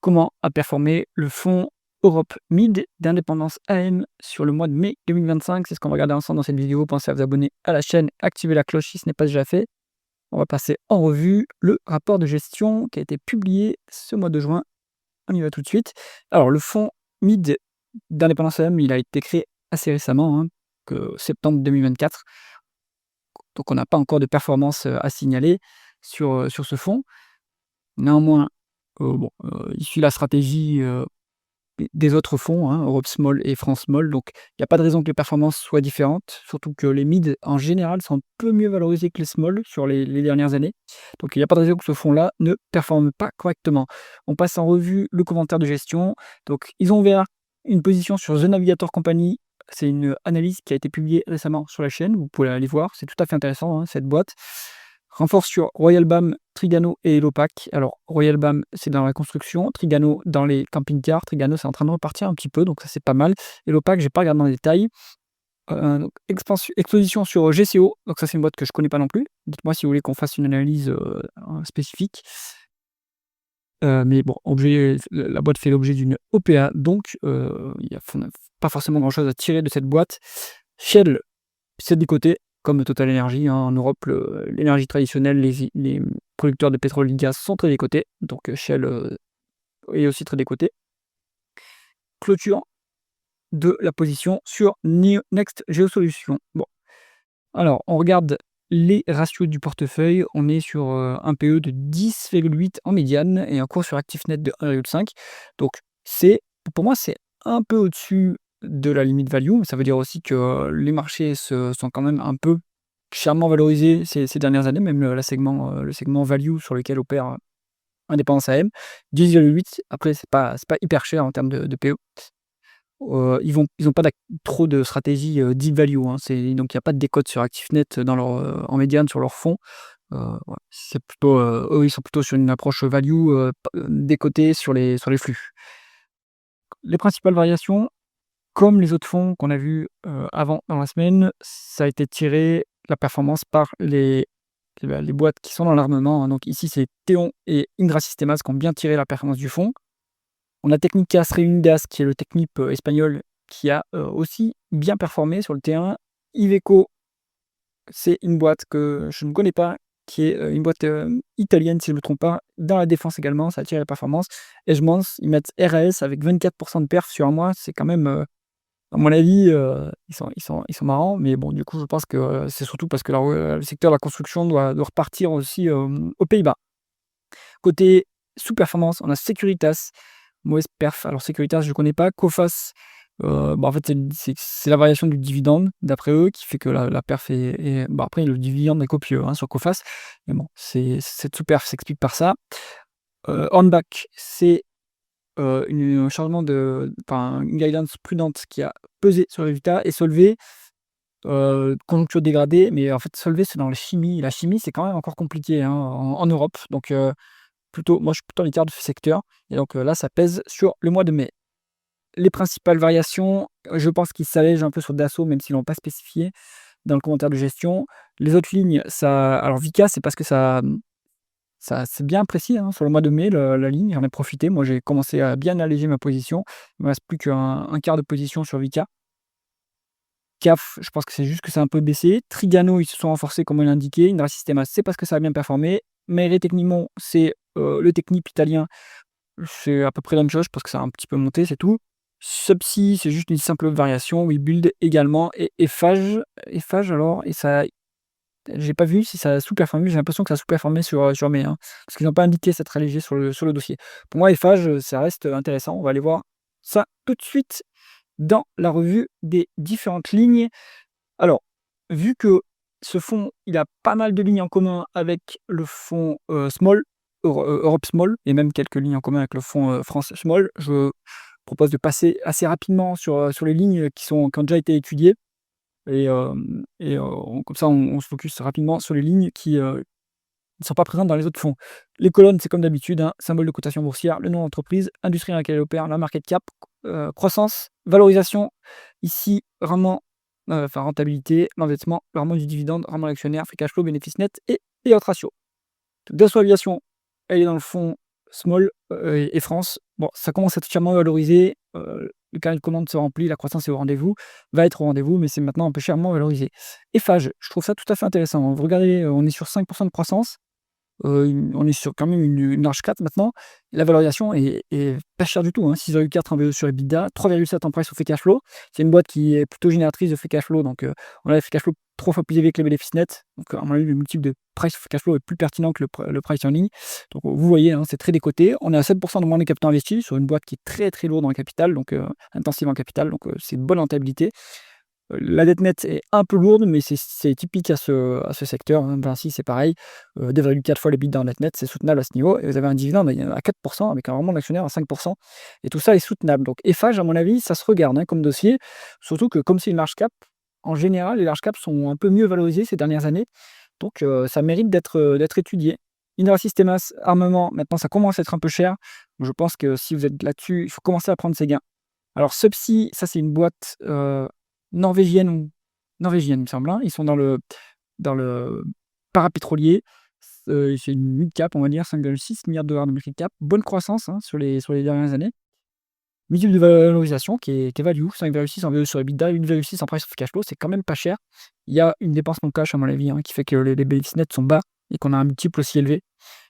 Comment a performé le fonds Europe Mid d'Indépendance AM sur le mois de mai 2025? C'est ce qu'on va regarder ensemble dans cette vidéo. Pensez à vous abonner à la chaîne, activer la cloche si ce n'est pas déjà fait. On va passer en revue le rapport de gestion qui a été publié ce mois de juin. On y va tout de suite. Alors, le fonds Mid d'Indépendance AM, il a été créé assez récemment, que septembre 2024. Donc, on n'a pas encore de performance à signaler sur ce fonds. Néanmoins, il suit la stratégie des autres fonds, Europe Small et France Small, donc il n'y a pas de raison que les performances soient différentes, surtout que les mid, en général, sont un peu mieux valorisés que les small sur les dernières années. Donc il n'y a pas de raison que ce fonds-là ne performe pas correctement. On passe en revue le commentaire de gestion. Donc ils ont ouvert une position sur The Navigator Company. C'est une analyse qui a été publiée récemment sur la chaîne, vous pouvez aller voir, c'est tout à fait intéressant, cette boîte. Renfort sur Royal BAM, Trigano et Elopac. Alors, Royal BAM, c'est dans la construction. Trigano, dans les camping-cars. Trigano, c'est en train de repartir un petit peu, donc ça, c'est pas mal. Elopac, j'ai pas regardé dans les détails. Donc, exposition sur GCO. Donc, ça, c'est une boîte que je connais pas non plus. Dites-moi si vous voulez qu'on fasse une analyse spécifique. Mais bon, la boîte fait l'objet d'une OPA, donc il n'y a pas forcément grand-chose à tirer de cette boîte. Shell, c'est des côtés, comme Total Energy, en Europe, l'énergie traditionnelle, les producteurs de pétrole et de gaz sont très décotés, donc Shell est aussi très décoté. Clôture de la position sur Next Geosolutions. Bon, alors on regarde les ratios du portefeuille, on est sur un PE de 10,8 en médiane et un cours sur ActiveNet de 1,5. Donc pour moi, c'est un peu au-dessus de la limite value, mais ça veut dire aussi que les marchés sont quand même un peu chèrement valorisés ces dernières années, même le segment value sur lequel opère Indépendance AM. 10,8, après, c'est pas hyper cher en termes de PE. Ils ont pas trop de stratégie deep value, donc il y a pas de décote sur ActiveNet en médiane sur leur fonds. Ouais, c'est plutôt, eux, ils sont plutôt sur une approche value, décotée sur les flux. Les principales variations, comme les autres fonds qu'on a vus avant dans la semaine, ça a été tiré la performance par les boîtes qui sont dans l'armement, donc ici, c'est Theon et Indra Sistemas qui ont bien tiré la performance du fonds. On a Técnicas Reunidas, qui est le Technip espagnol, qui a aussi bien performé sur le terrain. Iveco, c'est une boîte que je ne connais pas, qui est une boîte italienne, si je ne me trompe pas, dans la défense également, ça a tiré la performance. Edgemans, ils mettent RAS avec 24% de perf sur un mois, c'est quand même, à mon avis, ils sont marrants, mais bon, du coup, je pense que c'est surtout parce que le secteur de la construction doit repartir aussi aux Pays-Bas. Côté sous-performance, on a Securitas, mauvaise perf. Alors Securitas, je ne connais pas. Coface, en fait, c'est la variation du dividende, d'après eux, qui fait que la perf est après, le dividende est copieux, sur Coface. Mais bon, cette sous-perf s'explique par ça. Hornbach, c'est un changement une guidance prudente qui a pesé sur le résultat. Et Solvay, conjoncture dégradée, mais en fait, Solvay, c'est dans la chimie. La chimie, c'est quand même encore compliqué, en Europe. Donc, moi, je suis plutôt en écart de ce secteur. Et donc là, ça pèse sur le mois de mai. Les principales variations, je pense qu'ils s'allègent un peu sur Dassault, même s'ils l'ont pas spécifié dans le commentaire de gestion. Les autres lignes, alors Vicat, c'est parce que ça c'est bien précis, sur le mois de mai, la ligne, j'en ai profité. Moi, j'ai commencé à bien alléger ma position. Il me reste plus qu'un quart de position sur Vicat. CAF, je pense que c'est juste que c'est un peu baissé. Trigano, ils se sont renforcés comme on l'a indiqué. Indra Sistemas, c'est parce que ça a bien performé. Mais Technimont, c'est le Technip italien. C'est à peu près la même chose, je pense que ça a un petit peu monté, c'est tout. Subsea, c'est juste une simple variation. WeBuild également. Et Eiffage alors, et ça, j'ai pas vu si ça a sous-performé. J'ai l'impression que ça a sous-performé sur mai, parce qu'ils n'ont pas indiqué s'être allégé sur le dossier. Pour moi, Eiffage, ça reste intéressant. On va aller voir ça tout de suite dans la revue des différentes lignes. Alors, vu que ce fonds, il a pas mal de lignes en commun avec le fonds Small, Europe Small, et même quelques lignes en commun avec le fonds France Small, je propose de passer assez rapidement sur les lignes qui ont déjà été étudiées. Comme ça, on se focus rapidement sur les lignes qui ne sont pas présentes dans les autres fonds. Les colonnes, c'est comme d'habitude, symbole de cotation boursière, le nom d'entreprise, industrie dans laquelle elle opère, la market cap, croissance, valorisation. Ici, vraiment, rentabilité, l'endettement, le rendement du dividende, rendement d'actionnaire, free cash flow, bénéfice net et autres ratios. Dassault Aviation, elle est dans le fond Small, et France. Bon, ça commence à être légèrement valorisé, le carnet de commandes se remplit, la croissance est au rendez-vous, va être au rendez-vous, mais c'est maintenant un peu chèrement valorisé. Eiffage, je trouve ça tout à fait intéressant. Vous regardez, on est sur 5 de croissance. On est sur quand même une large cap maintenant. La valorisation est pas chère du tout, hein, 6,4 en VE sur EBITDA, 3,7 en price au free cash flow. C'est une boîte qui est plutôt génératrice de free cash flow, donc on a des free cash flow 3 fois plus élevé que les bénéfices nets. Donc à mon avis, le multiple de price free cash flow est plus pertinent que le price earning. Donc vous voyez, hein, c'est très décoté. On est à 7 de moins des capitaux investis sur une boîte qui est très, très lourde en capital, donc intensive en capital, donc c'est une bonne rentabilité. La dette nette est un peu lourde, mais c'est typique à ce secteur, hein. Vinci, c'est pareil, 2,4 fois l'EBITDA en dette nette, c'est soutenable à ce niveau et vous avez un dividende à 4 avec un rendement d'actionnaire à 5 et tout ça est soutenable. Donc Eiffage, à mon avis, ça se regarde, hein, comme dossier, surtout que comme c'est une large cap, en général, les large caps sont un peu mieux valorisés ces dernières années, donc ça mérite d'être étudié. Indra Systemas, armement, maintenant ça commence à être un peu cher. Je pense que si vous êtes là-dessus, il faut commencer à prendre ses gains. Alors Subsea, ça c'est une boîte, norvégienne il me semble, hein. Ils sont dans le parapétrolier. C'est une mid-cap, on va dire, 5,6 milliards $ de market cap. Bonne croissance, hein, sur les dernières années. Multiple de valorisation qui est value, 5,6 en VE sur EBITDA, 1,6 en price of cash flow, c'est quand même pas cher. Il y a une dépense non cash, à mon avis, hein, qui fait que les bénéfices nets sont bas et qu'on a un multiple aussi élevé.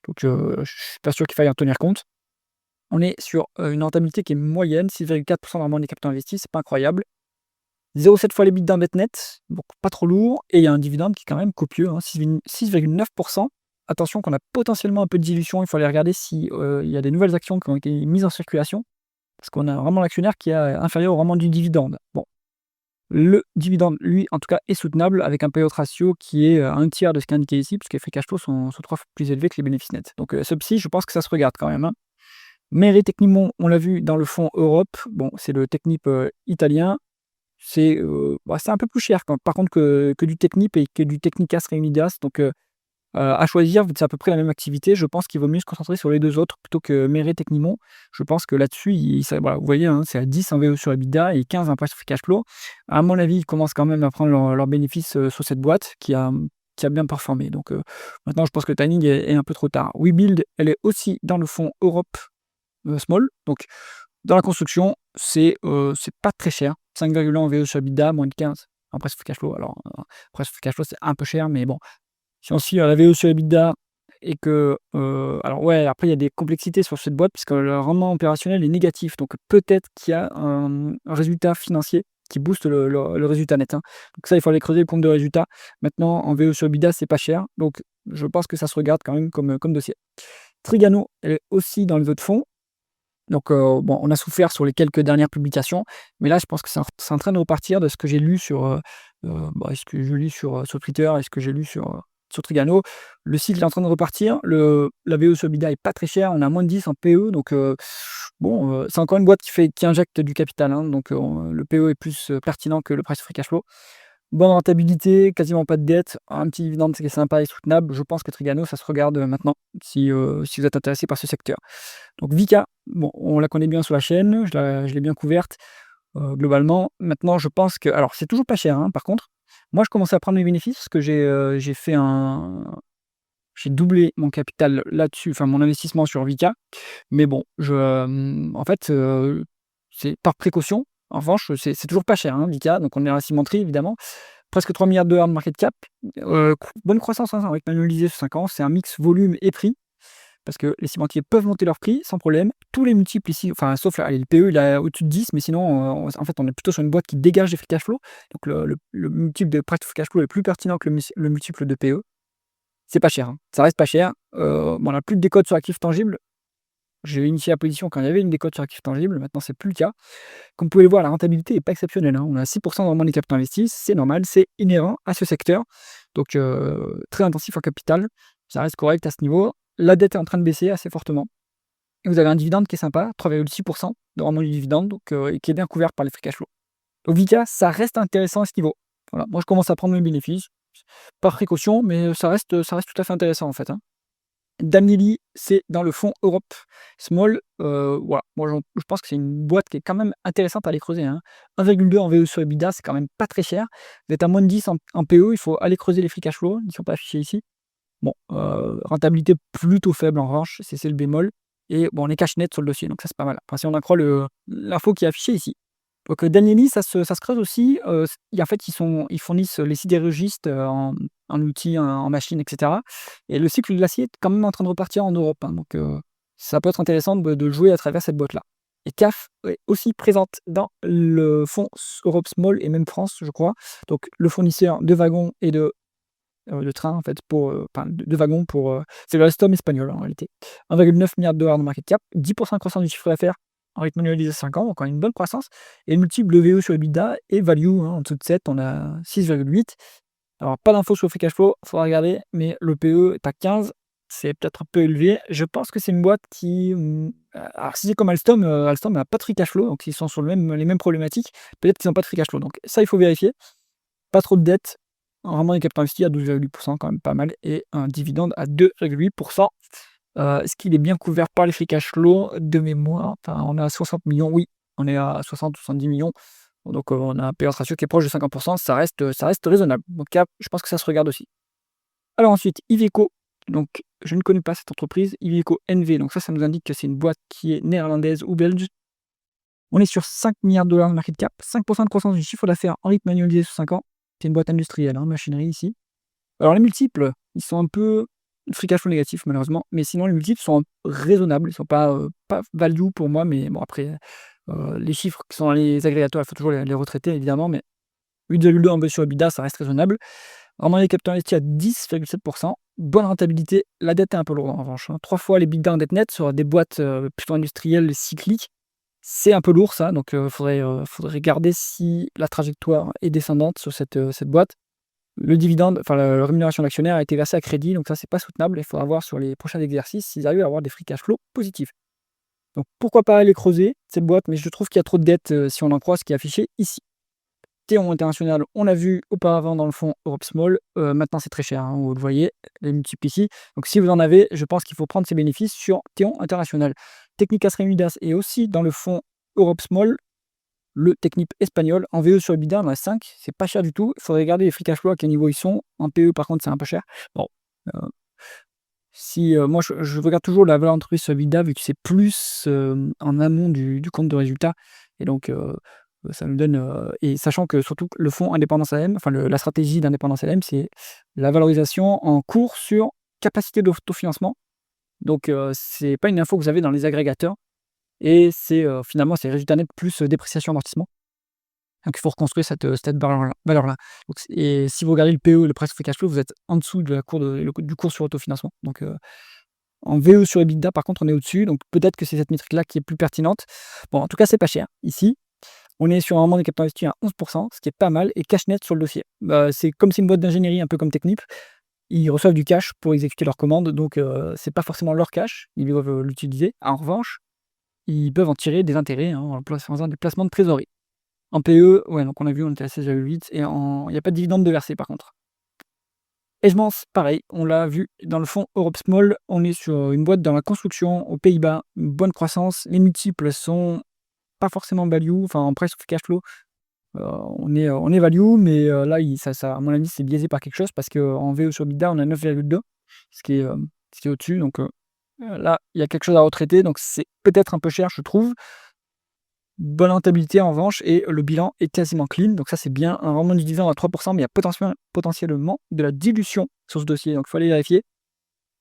Donc je suis pas sûr qu'il faille en tenir compte. On est sur, une rentabilité qui est moyenne, 6,4 de rendement des capitaux investis, c'est pas incroyable. 0,7 fois l'EBITDA net, donc pas trop lourd, et il y a un dividende qui est quand même copieux, hein, 6,9. Attention qu'on a potentiellement un peu de dilution, il faut aller regarder si, il y a des nouvelles actions qui ont été mises en circulation, parce qu'on a vraiment l'actionnaire qui est inférieur au rendement du dividende. Bon, le dividende, lui, en tout cas, est soutenable avec un payout ratio qui est, un tiers de ce qui est indiqué ici, parce que les free cash flow sont 3 fois plus élevés que les bénéfices nets. Donc, Subsea, je pense que ça se regarde quand même, hein. Meret Technimont, on l'a vu dans le fonds Europe, bon, c'est le Technip, italien. C'est un peu plus cher par contre que du Technip et que du Technicas Reunidas, donc à choisir, vu que c'est à peu près la même activité, je pense qu'il vaut mieux se concentrer sur les 2 autres plutôt que Meret Technimont. Je pense que là-dessus, voilà, vous voyez, hein, c'est à 10 en VE sur EBITDA et 15 en price free cash flow. À mon avis, ils commencent quand même à prendre leurs bénéfices, sur cette boîte qui a bien performé, donc maintenant je pense que le timing est un peu trop tard. Webuild, elle est aussi dans le fonds Europe, Small, donc dans la construction, c'est pas très cher. 5,1 en VE sur EBITDA, moins de 15 en price free cash flow. Alors, price free cash flow, c'est un peu cher, mais bon, si on suit la VE sur EBITDA et que, alors ouais, après il y a des complexités sur cette boîte puisque le rendement opérationnel est négatif. Donc peut-être qu'il y a un résultat financier qui booste le résultat net, hein. Donc ça, il faut aller creuser le compte de résultat. Maintenant, en VE sur EBITDA, c'est pas cher, donc je pense que ça se regarde quand même comme dossier. Trigano, elle est aussi dans les autres fonds. Donc, bon, on a souffert sur les quelques dernières publications, mais là, je pense que c'est en train de repartir de ce que j'ai lu ce que je lis sur Twitter et ce que j'ai lu sur Trigano. Le cycle est en train de repartir. La VE sur EBITDA est pas très chère, on a moins de 10 en PE, donc bon, c'est encore une boîte qui injecte du capital, hein, donc le PE est plus pertinent que le price free cash flow. Bonne rentabilité, quasiment pas de dette, un petit dividende qui est sympa et soutenable. Je pense que Trigano, ça se regarde maintenant si vous êtes intéressé par ce secteur. Donc Vika, bon, on la connaît bien sur la chaîne, je l'ai bien couverte, globalement. Maintenant, je pense que alors c'est toujours pas cher, hein, par contre. Moi, je commençais à prendre mes bénéfices parce que j'ai doublé mon capital là-dessus, enfin mon investissement sur Vika. Mais bon, en fait, c'est par précaution. En revanche, c'est toujours pas cher, hein, Vika, donc on est dans la cimenterie évidemment. Presque 3 milliards de market cap, bonne croissance, hein, avec annualisé sur 5 ans. C'est un mix volume et prix. Parce que les cimentiers peuvent monter leur prix sans problème. Tous les multiples ici, enfin sauf allez, le PE, il est au-dessus de 10, mais sinon, en fait, on est plutôt sur une boîte qui dégage des free cash flow. Donc le multiple de price to free cash flow est plus pertinent que le multiple de PE. C'est pas cher, hein. Ça reste pas cher. Bon, on n'a plus de décote sur actifs tangibles. J'ai initié la position quand il y avait une décote sur actifs tangibles. Maintenant, c'est plus le cas. Comme vous pouvez le voir, la rentabilité n'est pas exceptionnelle, hein. On a 6 de rendement des capitaux investis. C'est normal, c'est inhérent à ce secteur. Donc, très intensif en capital. Ça reste correct à ce niveau. La dette est en train de baisser assez fortement. Et vous avez un dividende qui est sympa, 3,6 de rendement du dividende, donc et qui est bien couvert par les free cash flow. Donc Vika, ça reste intéressant à ce niveau. Voilà, moi je commence à prendre mes bénéfices, par précaution, mais ça reste tout à fait intéressant en fait, hein. Danelli, c'est dans le fonds Europe Small. Voilà, moi je pense que c'est une boîte qui est quand même intéressante à aller creuser, hein. 1,2 en VE sur EBITDA, c'est quand même pas très cher. Vous êtes à moins de 10 en PE, il faut aller creuser les free cash flow, ils ne sont pas affichés ici. Bon, rentabilité plutôt faible en revanche, c'est le bémol. et bon, on est cash net sur le dossier, donc ça, c'est pas mal. Enfin, si on en croit l'info qui est affichée ici. Donc, Danieli, ça se creuse aussi, en fait, ils fournissent les sidérurgistes, en outils, en machines et cetera, et le cycle de l'acier est quand même en train de repartir en Europe, hein, donc ça peut être intéressant de jouer à travers cette boîte-là. Et CAF est aussi présente dans le fonds Europe Small et même France, je crois. Donc le fournisseur de wagons et de trains, en fait, enfin, de wagons c'est le Alstom espagnol, en réalité. 1,9 milliard de dollars de market cap, 10% de croissance du chiffre d'affaires en rythme annualisé 5 ans, donc on a une bonne croissance, et le multiple de VE sur EBITDA et value, hein, en dessous de 7, on a 6,8. Alors, pas d'infos sur le free cash flow, il faudra regarder, mais le PE est à 15, c'est peut-être un peu élevé. Je pense que c'est une boîte qui, alors si c'est comme Alstom, Alstom n'a pas de free cash flow, donc ils sont sur les mêmes problématiques. Peut-être qu'ils n'ont pas de free cash flow, donc ça, il faut vérifier. Pas trop de dettes, un rendement des capitaux investis à 12,8%, quand même pas mal, et un dividende à 2,8%. Est-ce qu'il est bien couvert par les free cash flow de mémoire? Enfin, on est à 60 millions, oui, on est à 60-70 millions. Donc, on a un payout ratio qui est proche de 50%, ça reste raisonnable. Donc, je pense que ça se regarde aussi. Alors ensuite, Iveco, donc je ne connais pas cette entreprise, Iveco NV, donc ça nous indique que c'est une boîte qui est néerlandaise ou belge. On est sur 5 milliards de dollars de market cap, 5% de croissance du chiffre d'affaires en rythme annualisé sur 5 ans. C'est une boîte industrielle, hein, machinerie ici. Alors les multiples, ils sont un peu free cash flow négatif malheureusement, mais sinon les multiples sont raisonnables, ils sont pas value pour moi, mais bon après, les chiffres qui sont dans les agrégateurs, il faut toujours les retraiter évidemment, mais 8,2 en sur EBITDA, ça reste raisonnable. Rendement des capitaux investis à 10,7%, bonne rentabilité. La dette est un peu lourde en revanche, hein. 3 fois les EBITDA en dette nette sur des boîtes plutôt industrielles cycliques. C'est un peu lourd ça, donc faudrait regarder si la trajectoire est descendante sur cette boîte. Le dividende, enfin la rémunération d'actionnaire a été versée à crédit, donc ça c'est pas soutenable. Il faudra voir sur les prochains exercices s'ils arrivent à avoir des free cash flow positifs. Donc pourquoi pas aller creuser cette boîte, mais je trouve qu'il y a trop de dettes si on en croit ce qui est affiché ici. Théon International, on l'a vu auparavant dans le fonds Europe Small, maintenant c'est très cher, hein, vous le voyez, les multiples ici. Donc si vous en avez, je pense qu'il faut prendre ces bénéfices sur Théon International. Technicas Reunidas est aussi dans le fonds Europe Small, le Technip espagnol. En VE sur EBITDA, on a 5, c'est pas cher du tout. Il faudrait regarder les free cash flow à quel niveau ils sont. En PE, par contre, c'est un peu cher. Bon, moi je regarde toujours la valeur d'entreprise sur EBITDA vu que c'est plus en amont du compte de résultat. Et donc, ça nous donne. Et sachant que surtout le fonds Indépendance AM, enfin la stratégie d'Indépendance AM, c'est la valorisation en cours sur capacité d'autofinancement. Donc, c'est pas une info que vous avez dans les agrégateurs. Et c'est finalement, c'est résultat net plus dépréciation amortissement. Donc il faut reconstruire cette valeur-là. Et si vous regardez le PE, le price free cash flow, vous êtes en dessous de du cours sur autofinancement. Donc en VE sur EBITDA, par contre, on est au-dessus. Donc peut-être que c'est cette métrique-là qui est plus pertinente. Bon, en tout cas, c'est pas cher. Ici, on est sur un rendement des capitaux investis à 11%, ce qui est pas mal, et cash net sur le dossier. C'est comme c'est une boîte d'ingénierie, un peu comme Technip. Ils reçoivent du cash pour exécuter leurs commandes, donc c'est pas forcément leur cash, ils doivent l'utiliser. En revanche, ils peuvent en tirer des intérêts, hein, en faisant des placements de trésorerie. En PE, ouais, donc on a vu, on était à 16,8 et il n'y a pas de dividende de versé par contre. Edgemans, pareil, on l'a vu dans le fonds Europe Small, on est sur une boîte dans la construction aux Pays-Bas, une bonne croissance, les multiples sont pas forcément value, enfin en price of cash flow, on est value, mais là, à mon avis, c'est biaisé par quelque chose parce qu'en VE sur EBITDA, on a 9,2, ce qui est au-dessus, donc là, il y a quelque chose à retraiter, donc c'est peut-être un peu cher, je trouve. Bonne rentabilité en revanche et le bilan est quasiment clean, donc ça c'est bien. Un rendement du dividende à 3%, mais il y a potentiellement de la dilution sur ce dossier, donc il faut aller vérifier.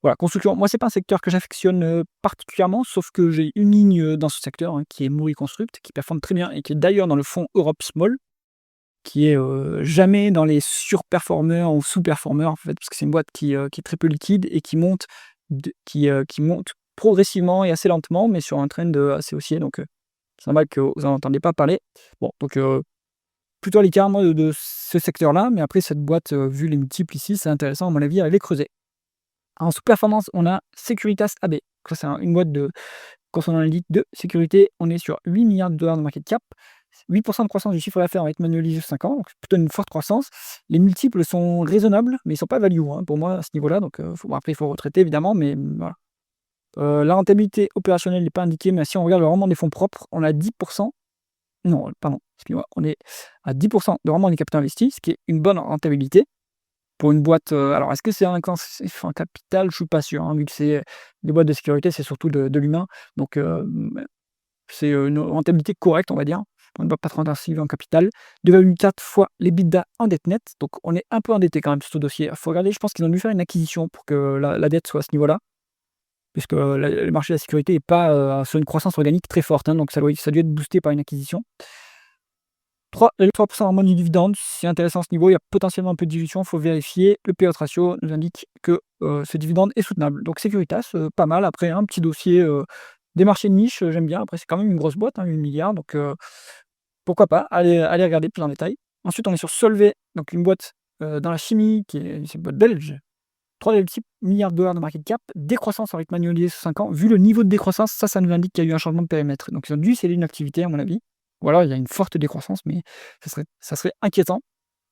Voilà, construction, moi c'est pas un secteur que j'affectionne particulièrement, sauf que j'ai une ligne dans ce secteur, hein, qui est Mouri Construct, qui performe très bien et qui est d'ailleurs dans le fonds Europe Small, qui est jamais dans les surperformeurs ou sous-performeurs en fait, parce que c'est une boîte qui est très peu liquide et qui monte progressivement et assez lentement, mais sur un trend assez haussier, donc c'est normal que vous n'en entendez pas parler. Bon, donc plutôt à l'écart, moi, de ce secteur-là, mais après, cette boîte, vu les multiples ici, c'est intéressant, à mon avis, à aller creuser. En sous-performance, on a Securitas AB. Ça, c'est une boîte concernant l'élite de sécurité. On est sur 8 milliards de dollars de market cap, 8% de croissance du chiffre d'affaires en rythme annualisé sur 5 ans, donc plutôt une forte croissance. Les multiples sont raisonnables, mais ils ne sont pas value, hein, pour moi, à ce niveau-là. Donc, après, il faut retraiter, évidemment, mais voilà. La rentabilité opérationnelle n'est pas indiquée, mais si on regarde le rendement des fonds propres, on a 10%. Non, pardon, excusez-moi, on est à 10% de rendement des capitaux investis, ce qui est une bonne rentabilité. pour une boîte, alors est-ce que c'est intensif en capital? Je suis pas sûr, hein, vu que c'est des boîtes de sécurité, c'est surtout de l'humain. Donc, c'est, une rentabilité correcte, on va dire, pour une boîte pas trop intensive en capital. 2,4 fois l'EBITDA en dette nette, donc on est un peu endetté quand même sur ce dossier. Il faut regarder, je pense qu'ils ont dû faire une acquisition pour que la dette soit à ce niveau-là, puisque le marché de la sécurité est pas, sur une croissance organique très forte, hein, donc ça a dû être boosté par une acquisition. 3,3 vraiment du dividende, c'est intéressant à ce niveau, il y a potentiellement un peu de dilution, il faut vérifier. Le payout ratio nous indique que, ce dividende est soutenable. Donc Securitas, pas mal. Après un petit dossier, des marchés de niche, j'aime bien. Après c'est quand même une grosse boîte, hein, 8 000 000 donc pourquoi pas, aller regarder plus en détail. Ensuite on est sur Solvay, donc une boîte, dans la chimie c'est une boîte belge. 3,6 milliards de market cap, décroissance en rythme annualisé sur 5 ans. Vu le niveau de décroissance, ça nous indique qu'il y a eu un changement de périmètre. Donc ils ont dû sceller une activité à mon avis. Ou alors il y a une forte décroissance, mais ça serait inquiétant.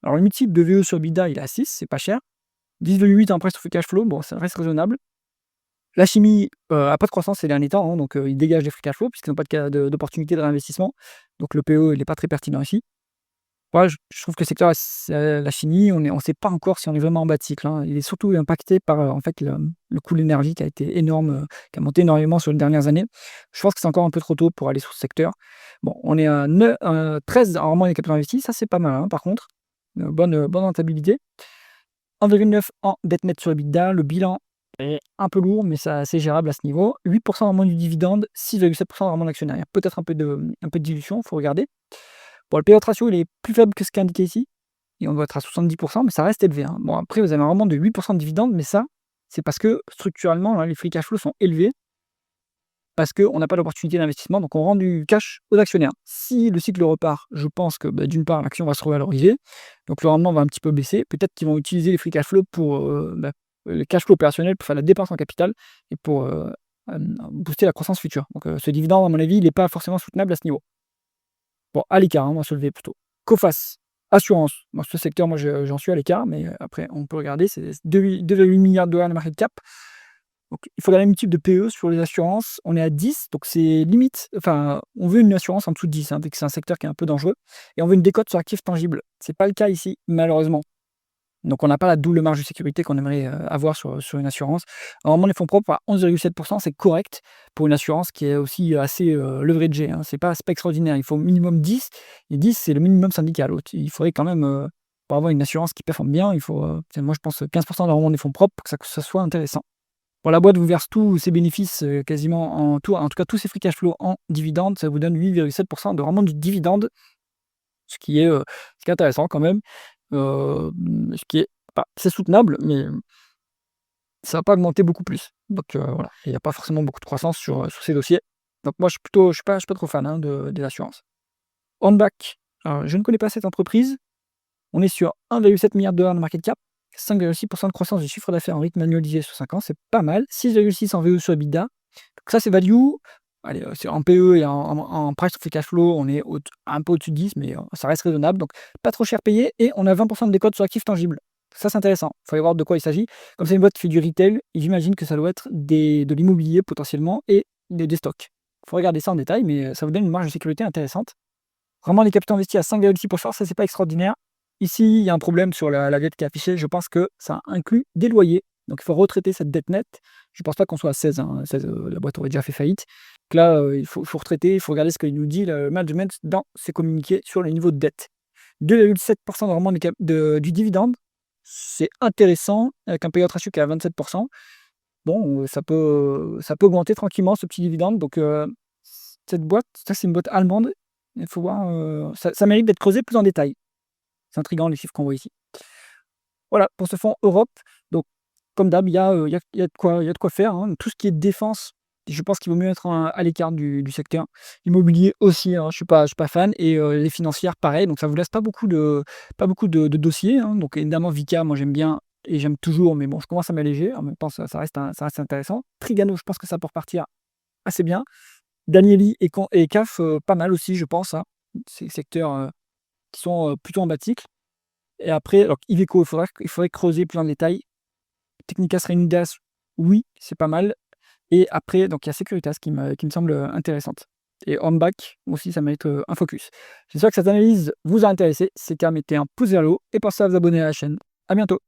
Alors le multiple de VE sur EBITDA, il est à 6, c'est pas cher. 10,8 en price to free cash flow, bon, ça reste raisonnable. La chimie a pas de croissance ces derniers temps, hein, donc ils dégagent des free cash flow puisqu'ils n'ont pas d'opportunité de réinvestissement. Donc le PE, il n'est pas très pertinent ici. Ouais, je trouve que le secteur la chimie, on ne sait pas encore si on est vraiment en bas de cycle, hein. Il est surtout impacté par, en fait, le coût de l'énergie qui a été énorme, qui a monté énormément sur les dernières années. Je pense que c'est encore un peu trop tôt pour aller sur ce secteur. Bon, on est à 13 en rendement des capitaux investis, ça c'est pas mal, hein, par contre. Bonne rentabilité. 1,9 en dette nette sur EBITDA, le bilan est un peu lourd, mais c'est gérable à ce niveau. 8% de rendement du dividende, 6,7% de rendement de l'actionnariat. Peut-être un peu de dilution, il faut regarder. Bon, le payout ratio, il est plus faible que ce qui est indiqué ici, et on doit être à 70%, mais ça reste élevé, hein. Bon, après, vous avez un rendement de 8% de dividendes, mais ça, c'est parce que structurellement, hein, les free cash flows sont élevés, parce qu'on n'a pas d'opportunité d'investissement, donc on rend du cash aux actionnaires. Si le cycle repart, je pense que d'une part, l'action va se revaloriser, donc le rendement va un petit peu baisser. Peut-être qu'ils vont utiliser les free cash flows pour le cash flow opérationnel pour faire la dépense en capital et pour booster la croissance future. Donc ce dividende, à mon avis, il n'est pas forcément soutenable à ce niveau. Bon, à l'écart, hein, on va se lever plutôt. Coface, assurance. Dans ce secteur, moi, j'en suis à l'écart, mais après, on peut regarder, c'est 2,8 milliards de dollars de market cap. Donc, il faut regarder le multiple de PE sur les assurances. On est à 10, donc c'est limite. Enfin, on veut une assurance en dessous de 10, hein, vu que c'est un secteur qui est un peu dangereux. Et on veut une décote sur actifs tangibles. C'est pas le cas ici, malheureusement. Donc, on n'a pas la double marge de sécurité qu'on aimerait avoir sur une assurance. Normalement, les fonds propres à 11,7%, c'est correct pour une assurance qui est aussi assez leveragée, hein. C'est pas extraordinaire. Il faut au minimum 10. Et 10, c'est le minimum syndical. Il faudrait quand même, pour avoir une assurance qui performe bien, il faut, moi, je pense, 15% de rendement des fonds propres pour que ça soit intéressant. Bon, la boîte vous verse tous ses bénéfices quasiment en tout cas tous ses free cash flow en dividendes. Ça vous donne 8,7% de rendement du dividende, ce qui est intéressant quand même. Ce qui est c'est soutenable, mais ça va pas augmenter beaucoup plus. Donc voilà, il y a pas forcément beaucoup de croissance sur ces dossiers. Donc moi je suis pas trop fan, hein, des assurances. Hornbach, alors je ne connais pas cette entreprise. On est sur 1,7 milliard de dollars de market cap, 5,6% de croissance du chiffre d'affaires en rythme annualisé sur 5 ans, c'est pas mal. 6,6 en VE sur EBITDA. Donc ça c'est value. Allez, c'est en PE et en price to free cash flow, on est un peu au-dessus de 10, mais ça reste raisonnable. Donc pas trop cher payé et on a 20% de décote sur actifs tangibles. Ça c'est intéressant. Il faut aller voir de quoi il s'agit. Comme c'est une boîte qui fait du retail, j'imagine que ça doit être de l'immobilier potentiellement et des stocks. Il faut regarder ça en détail, mais ça vous donne une marge de sécurité intéressante. Vraiment, les capitaux investis à 5,6%, ça c'est pas extraordinaire. Ici, il y a un problème sur la dette qui est affichée. Je pense que ça inclut des loyers. Donc il faut retraiter cette dette nette. Je ne pense pas qu'on soit à 16, hein. 16, la boîte aurait déjà fait faillite. Donc là, il faut retraiter, il faut regarder ce qu'il nous dit le management dans ses communiqués sur les niveaux de dette. 2,7% de rendement du dividende, c'est intéressant, avec un payout ratio qui est à 27%. Bon, ça peut augmenter tranquillement ce petit dividende. Donc cette boîte, ça c'est une boîte allemande. Il faut voir, ça mérite d'être creusé plus en détail. C'est intriguant les chiffres qu'on voit ici. Voilà, pour ce fonds Europe, donc comme d'hab, il y a de quoi faire, hein. Tout ce qui est défense, je pense qu'il vaut mieux être à l'écart du secteur. Immobilier aussi, hein, je suis pas fan et les financières pareil, donc ça vous laisse pas beaucoup de dossiers, hein. Donc évidemment Vicat, moi j'aime bien et j'aime toujours, mais bon, je commence à m'alléger. En même temps, ça reste intéressant. Trigano, je pense que ça peut repartir assez bien. Danieli et CAF, pas mal aussi, je pense, hein. C'est secteurs, qui sont, plutôt en bas de cycle. Et après, alors Iveco, il faudrait creuser plus en détail. Technicas Reunidas, oui, c'est pas mal. Et après, donc il y a Securitas qui me semble, intéressante. Et Hornbach aussi, ça mérite, un focus. J'espère que cette analyse vous a intéressé. Si c'est le cas, mettez un pouce vers le haut et pensez à vous abonner à la chaîne. À bientôt.